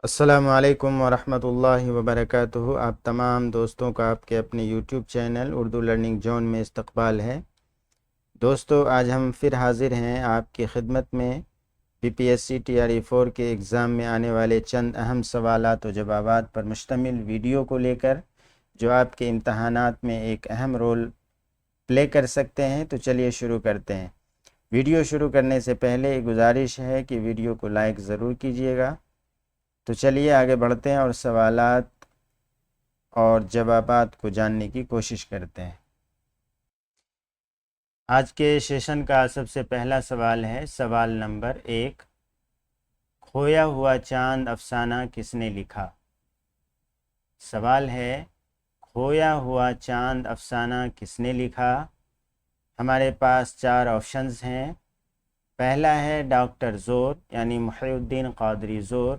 السلام علیکم ورحمۃ اللہ وبرکاتہ۔ آپ تمام دوستوں کا آپ کے اپنے YouTube channel Urdu learning zone میں استقبال ہے۔ دوستو، آج ہم پھر حاضر ہیں آپ کی خدمت میں BPSC TRE 4 کے ایگزام میں آنے والے چند اہم سوالات و جوابات پر مشتمل ویڈیو کو لے کر، جو آپ کے امتحانات میں ایک اہم رول پلے کر سکتے ہیں۔ تو چلیے شروع کرتے ہیں۔ ویڈیو شروع کرنے سے پہلے گزارش ہے کہ ویڈیو کو لائک ضرور کیجیے گا۔ تو چلیے آگے بڑھتے ہیں اور سوالات اور جوابات کو جاننے کی کوشش کرتے ہیں۔ آج کے سیشن کا سب سے پہلا سوال ہے سوال نمبر 1۔ کھویا ہوا چاند افسانہ کس نے لکھا؟ سوال ہے کھویا ہوا چاند افسانہ کس نے لکھا؟ ہمارے پاس 4 آپشنز ہیں۔ پہلا ہے ڈاکٹر زور یعنی محی الدین قادری زور،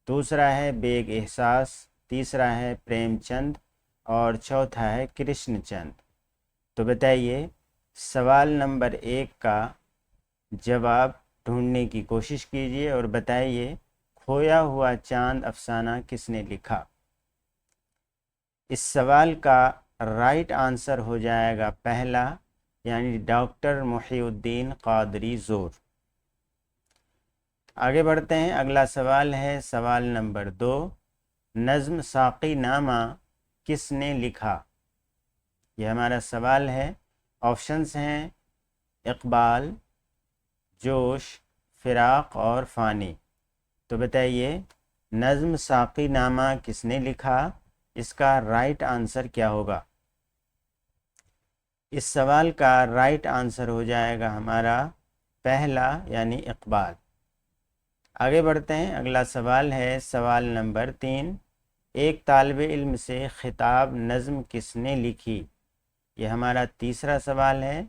دوسرا ہے بیگ احساس، تیسرا ہے پریم چند اور چوتھا ہے کرشن چند۔ تو بتائیے سوال نمبر 1 کا جواب ڈھونڈنے کی کوشش کیجیے اور بتائیے کھویا ہوا چاند افسانہ کس نے لکھا۔ اس سوال کا رائٹ آنسر ہو جائے گا پہلا، یعنی ڈاکٹر محی الدین قادری زور۔ آگے بڑھتے ہیں۔ اگلا سوال ہے سوال نمبر 2۔ نظم ساقی نامہ کس نے لکھا؟ یہ ہمارا سوال ہے۔ آپشنز ہیں اقبال، جوش، فراق اور فانی۔ تو بتائیے نظم ساقی نامہ کس نے لکھا؟ اس کا رائٹ آنسر کیا ہوگا؟ اس سوال کا رائٹ آنسر ہو جائے گا ہمارا پہلا، یعنی اقبال۔ آگے بڑھتے ہیں۔ اگلا سوال ہے سوال نمبر 3۔ ایک طالب علم سے خطاب نظم کس نے لکھی؟ یہ ہمارا تیسرا سوال ہے۔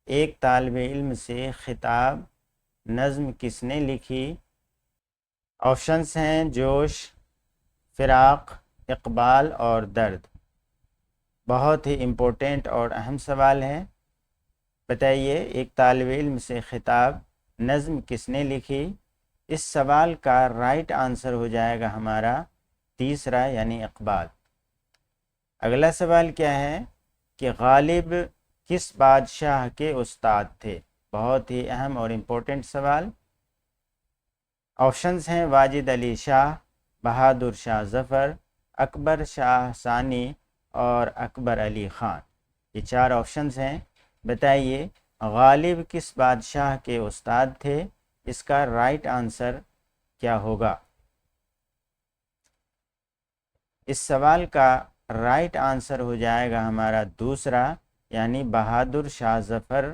ایک طالب علم سے خطاب نظم کس نے لکھی؟ آپشنز ہیں جوش، فراق، اقبال اور درد۔ بہت ہی امپورٹنٹ اور اہم سوال ہے۔ بتائیے ایک طالب علم سے خطاب نظم کس نے لکھی؟ اس سوال کا رائٹ آنسر ہو جائے گا ہمارا تیسرا، یعنی اقبال۔ اگلا سوال کیا ہے کہ غالب کس بادشاہ کے استاد تھے؟ بہت ہی اہم اور امپورٹنٹ سوال۔ آپشنز ہیں واجد علی شاہ، بہادر شاہ ظفر، اکبر شاہ ثانی اور اکبر علی خان۔ یہ 4 آپشنز ہیں۔ بتائیے غالب کس بادشاہ کے استاد تھے؟ اس کا رائٹ آنسر کیا ہوگا؟ اس سوال کا رائٹ آنسر ہو جائے گا ہمارا دوسرا، یعنی بہادر شاہ ظفر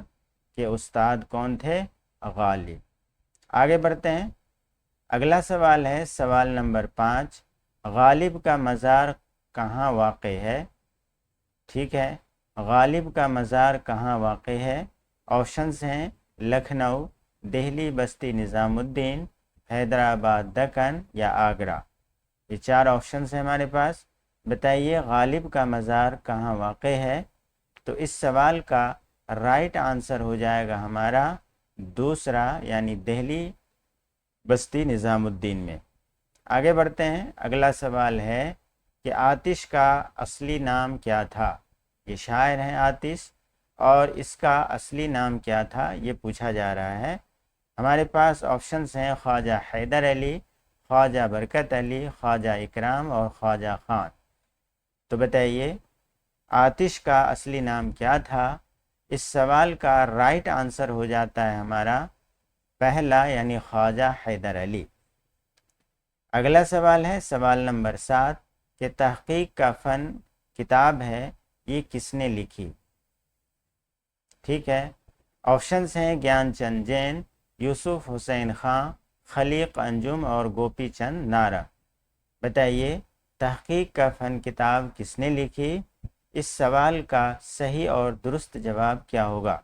کے استاد کون تھے؟ غالب۔ آگے بڑھتے ہیں۔ اگلا سوال ہے سوال نمبر 5۔ غالب کا مزار کہاں واقع ہے؟ ٹھیک ہے، غالب کا مزار کہاں واقع ہے؟ آپشنز ہیں لکھنؤ، دہلی بستی نظام الدین، حیدرآباد دکن یا آگرہ۔ یہ 4 آپشنز ہیں ہمارے پاس۔ بتائیے غالب کا مزار کہاں واقع ہے؟ تو اس سوال کا رائٹ آنسر ہو جائے گا ہمارا دوسرا، یعنی دہلی بستی نظام الدین میں۔ آگے بڑھتے ہیں۔ اگلا سوال ہے کہ آتش کا اصلی نام کیا تھا؟ یہ شاعر ہیں آتش، اور اس کا اصلی نام کیا تھا یہ پوچھا جا رہا ہے۔ ہمارے پاس آپشنز ہیں خواجہ حیدر علی، خواجہ برکت علی، خواجہ اکرام اور خواجہ خان۔ تو بتائیے آتش کا اصلی نام کیا تھا؟ اس سوال کا رائٹ آنسر ہو جاتا ہے ہمارا پہلا، یعنی خواجہ حیدر علی۔ اگلا سوال ہے سوال نمبر 7 کہ تحقیق کا فن کتاب ہے، یہ کس نے لکھی؟ ٹھیک ہے، آپشنز ہیں گیان چند جین، یوسف حسین خان، خلیق انجم اور گوپی چند نارا۔ بتائیے تحقیق کا فن کتاب کس نے لکھی؟ اس سوال کا صحیح اور درست جواب کیا ہوگا؟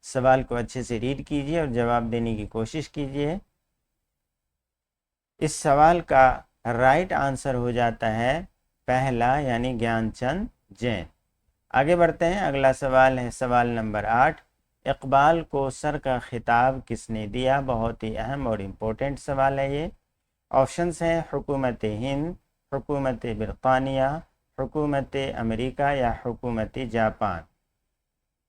سوال کو اچھے سے ریڈ کیجیے اور جواب دینے کی کوشش کیجیے۔ اس سوال کا رائٹ آنسر ہو جاتا ہے پہلا، یعنی گیان چند جین۔ آگے بڑھتے ہیں۔ اگلا سوال ہے سوال نمبر 8۔ اقبال کو سر کا خطاب کس نے دیا؟ بہت ہی اہم اور امپورٹنٹ سوال ہے یہ۔ آپشنس ہیں حکومت ہند، حکومت برطانیہ، حکومت امریکہ یا حکومت جاپان۔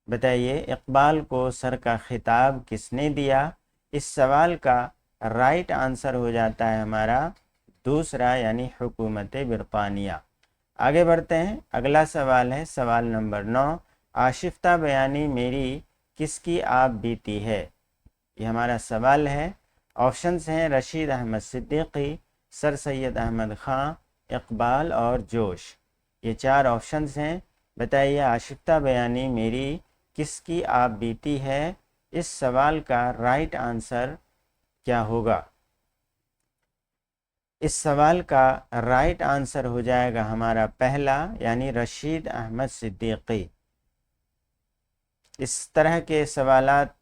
بتائیے اقبال کو سر کا خطاب کس نے دیا؟ اس سوال کا رائٹ آنسر ہو جاتا ہے ہمارا دوسرا یعنی حکومت برطانیہ۔ آگے بڑھتے ہیں، اگلا سوال ہے سوال نمبر 9، آشفتہ بیانی میری کس کی آپ بیتی ہے؟ یہ ہمارا سوال ہے۔ آپشنس ہیں رشید احمد صدیقی، سر سید احمد خان، اقبال اور جوش۔ یہ 4 آپشنس ہیں۔ بتائیے آشفتہ بیانی میری کس کی آپ بیتی ہے؟ اس سوال کا رائٹ آنسر کیا ہوگا؟ اس سوال کا رائٹ آنسر ہو جائے گا ہمارا پہلا یعنی رشید احمد صدیقی۔ اس طرح کے سوالات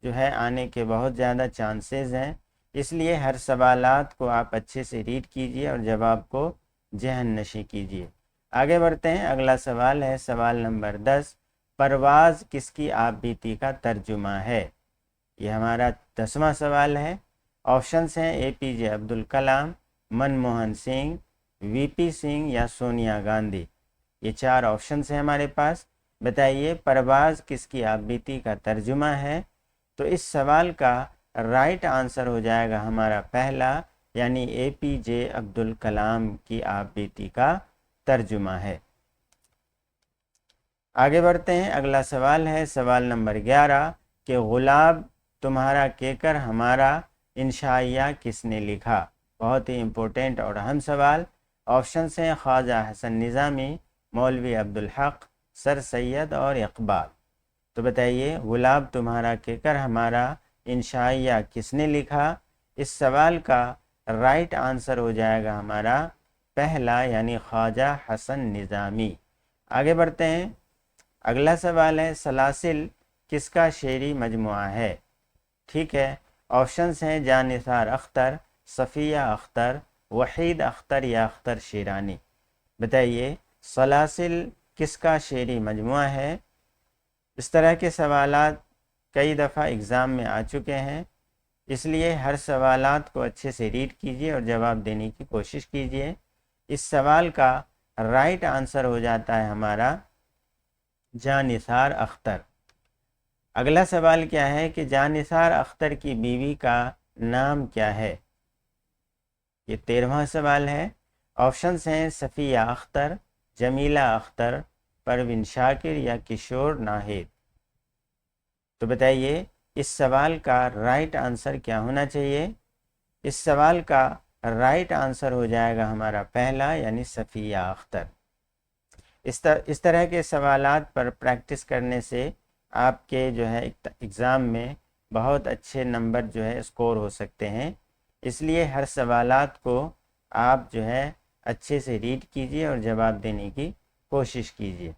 جو ہے آنے کے بہت زیادہ چانسز ہیں، اس لیے ہر سوالات کو آپ اچھے سے ریڈ کیجئے اور جواب کو ذہن نشیں کیجئے۔ آگے بڑھتے ہیں، اگلا سوال ہے سوال نمبر 10، پرواز کس کی آپ بیتی کا ترجمہ ہے؟ یہ ہمارا 10واں سوال ہے۔ آپشنس ہیں اے پی جے عبدالکلام، منموہن سنگھ، وی پی سنگھ یا سونیا گاندھی۔ یہ 4 آپشنس ہیں ہمارے پاس۔ بتائیے پرواز کس کی آپ بیتی کا ترجمہ ہے؟ تو اس سوال کا رائٹ آنسر ہو جائے گا ہمارا پہلا یعنی اے پی جے عبدالکلام کی آپ بیتی کا ترجمہ ہے۔ آگے بڑھتے ہیں، اگلا سوال ہے سوال نمبر 11 کہ غلاب تمہارا کیکر ہمارا انشائیہ کس نے لکھا؟ بہت ہی امپورٹنٹ اور اہم سوال۔ آپشنس ہیں خواجہ حسن نظامی، مولوی عبدالحق، سر سید اور اقبال۔ تو بتائیے غلاب تمہارا کیکر ہمارا انشائیہ کس نے لکھا؟ اس سوال کا رائٹ آنسر ہو جائے گا ہمارا پہلا یعنی خواجہ حسن نظامی۔ آگے بڑھتے ہیں، اگلا سوال ہے سلاسل کس کا شعری مجموعہ ہے؟ ٹھیک ہے، آپشنس ہیں جان نثار اختر، صفیہ اختر، وحید اختر یا اختر شیرانی۔ بتائیے سلاسل کس کا شعری مجموعہ ہے؟ اس طرح کے سوالات کئی دفعہ ایگزام میں آ چکے ہیں، اس لیے ہر سوالات کو اچھے سے ریڈ کیجئے اور جواب دینے کی کوشش کیجئے۔ اس سوال کا رائٹ آنسر ہو جاتا ہے ہمارا جان نثار اختر۔ اگلا سوال کیا ہے کہ جان نثار اختر کی بیوی کا نام کیا ہے؟ یہ 13واں سوال ہے۔ آپشنس ہیں صفیہ اختر، جمیلہ اختر، پروین شاکر یا کشور ناہید۔ تو بتائیے اس سوال کا رائٹ آنسر کیا ہونا چاہیے؟ اس سوال کا رائٹ آنسر ہو جائے گا ہمارا پہلا یعنی صفیہ اختر۔ اس طرح کے سوالات پر پریکٹس کرنے سے آپ کے جو ہے ایگزام میں بہت اچھے نمبر جو ہے اسکور ہو سکتے ہیں، اس لیے ہر سوالات کو آپ جو ہے اچھے سے ریڈ کیجئے اور جواب دینے کی کوشش کیجئے۔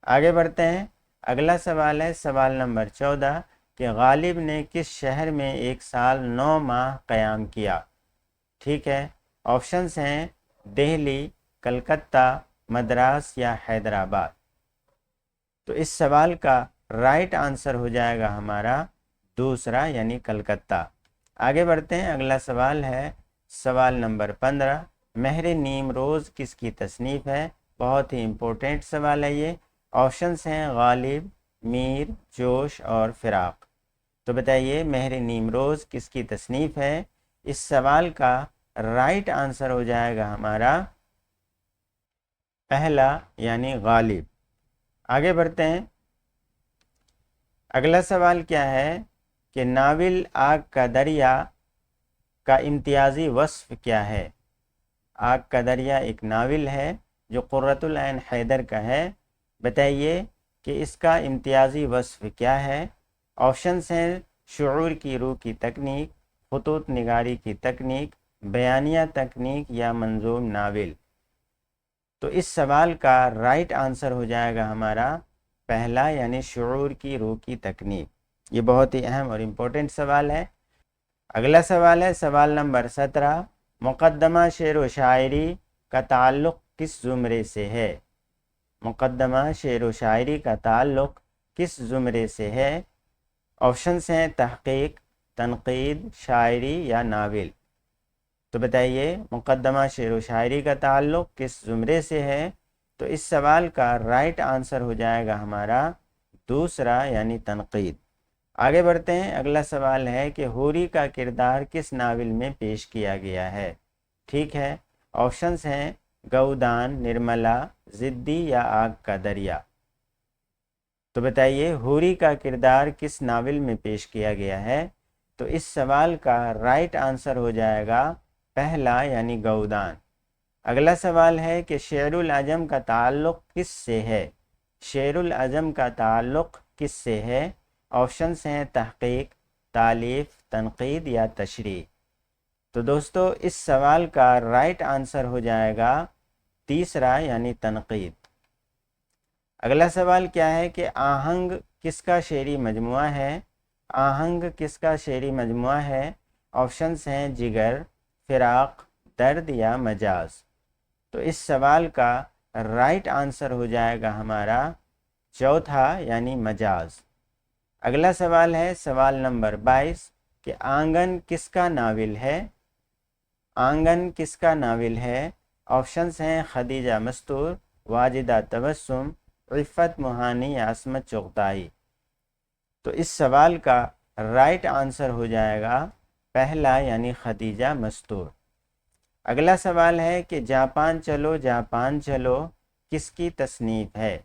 آگے بڑھتے ہیں، اگلا سوال ہے سوال نمبر 14 کہ غالب نے کس شہر میں 1 سال 9 ماہ قیام کیا؟ ٹھیک ہے، آپشنس ہیں دہلی، کلکتہ، مدراس یا حیدرآباد۔ تو اس سوال کا رائٹ آنسر ہو جائے گا ہمارا دوسرا یعنی کلکتہ۔ آگے بڑھتے ہیں، اگلا سوال ہے سوال نمبر 15 مہر نیم روز کس کی تصنیف ہے؟ بہت ہی امپورٹنٹ سوال ہے یہ۔ آپشنس ہیں غالب، میر، جوش اور فراق۔ تو بتائیے مہر نیم روز کس کی تصنیف ہے؟ اس سوال کا رائٹ آنسر ہو جائے گا ہمارا پہلا یعنی غالب۔ آگے بڑھتے ہیں، اگلا سوال کیا ہے کہ ناول آگ کا دریا کا امتیازی وصف کیا ہے؟ آگ کا دریا ایک ناول ہے جو قرۃ العین حیدر کا ہے۔ بتائیے کہ اس کا امتیازی وصف کیا ہے؟ آپشنس ہیں شعور کی روح کی تکنیک، خطوط نگاری کی تکنیک، بیانیہ تکنیک یا منظوم ناول۔ تو اس سوال کا رائٹ آنسر ہو جائے گا ہمارا پہلا یعنی شعور کی روح کی تکنیک۔ یہ بہت ہی اہم اور امپورٹنٹ سوال ہے۔ اگلا سوال ہے سوال نمبر 17 مقدمہ شعر و شاعری کا تعلق کس زمرے سے ہے؟ مقدمہ شعر و شاعری کا تعلق کس زمرے سے ہے؟ آپشنس ہیں تحقیق، تنقید، شاعری یا ناول۔ تو بتائیے مقدمہ شعر و شاعری کا تعلق کس زمرے سے ہے؟ تو اس سوال کا رائٹ آنسر ہو جائے گا ہمارا دوسرا یعنی تنقید۔ آگے بڑھتے ہیں، اگلا سوال ہے کہ حوری کا کردار کس ناول میں پیش کیا گیا ہے؟ ٹھیک ہے، آپشنز ہیں گودان، نرملا، زدی یا آگ کا دریا۔ تو بتائیے حوری کا کردار کس ناول میں پیش کیا گیا ہے؟ تو اس سوال کا رائٹ آنسر ہو جائے گا پہلا یعنی گودان۔ اگلا سوال ہے کہ شعر العجم کا تعلق کس سے ہے؟ شعر العجم کا تعلق کس سے ہے؟ آپشنز ہیں تحقیق، تالیف، تنقید یا تشریح۔ تو دوستو اس سوال کا رائٹ آنسر ہو جائے گا تیسرا یعنی تنقید۔ اگلا سوال کیا ہے کہ آہنگ کس کا شعری مجموعہ ہے؟ آہنگ کس کا شعری مجموعہ ہے؟ آپشنز ہیں جگر، فراق، درد یا مجاز۔ تو اس سوال کا رائٹ آنسر ہو جائے گا ہمارا چوتھا یعنی مجاز۔ اگلا سوال ہے سوال نمبر 22 کہ آنگن کس کا ناول ہے؟ آنگن کس کا ناول ہے؟ آپشنز ہیں خدیجہ مستور، واجدہ تبسم، عفت موہانی یا عصمت چغتائی۔ تو اس سوال کا رائٹ آنسر ہو جائے گا پہلا یعنی خدیجہ مستور۔ اگلا سوال ہے کہ جاپان چلو جاپان چلو کس کی تصنیف ہے؟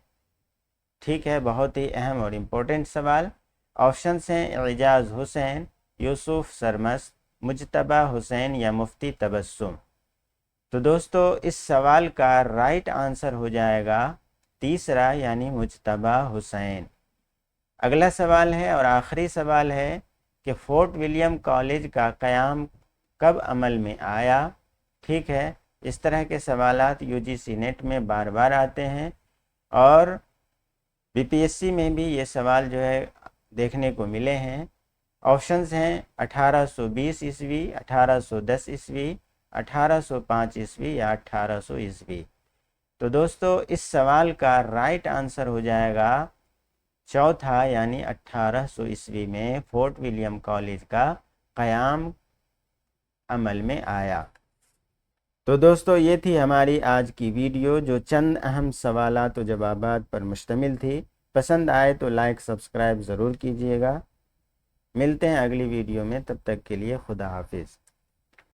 ٹھیک ہے، بہت ہی اہم اور امپورٹنٹ سوال۔ آپشنز ہیں اعجاز حسین، یوسف سرمست، مجتبیٰ حسین یا مفتی تبسم۔ تو دوستو اس سوال کا رائٹ آنسر ہو جائے گا تیسرا یعنی مجتبیٰ حسین۔ اگلا سوال ہے اور آخری سوال ہے کہ فورٹ ولیم کالج کا قیام کب عمل میں آیا؟ ٹھیک ہے، اس طرح کے سوالات یو جی سی نیٹ میں بار بار آتے ہیں اور بی پی ایس سی میں بھی یہ سوال جو ہے دیکھنے کو ملے ہیں۔ آپشنز ہیں 1820 عیسوی، 1810 عیسوی، 1805 عیسوی یا 1800 عیسوی۔ تو دوستو اس سوال کا رائٹ آنسر ہو جائے گا چوتھا یعنی 1800 عیسوی میں فورٹ ولیم کالج کا قیام عمل میں آیا۔ تو دوستو یہ تھی ہماری آج کی ویڈیو جو چند اہم سوالات و جوابات پر مشتمل تھی۔ پسند آئے تو لائک سبسکرائب ضرور کیجیے گا۔ ملتے ہیں اگلی ویڈیو میں، تب تک کے لیے خدا حافظ۔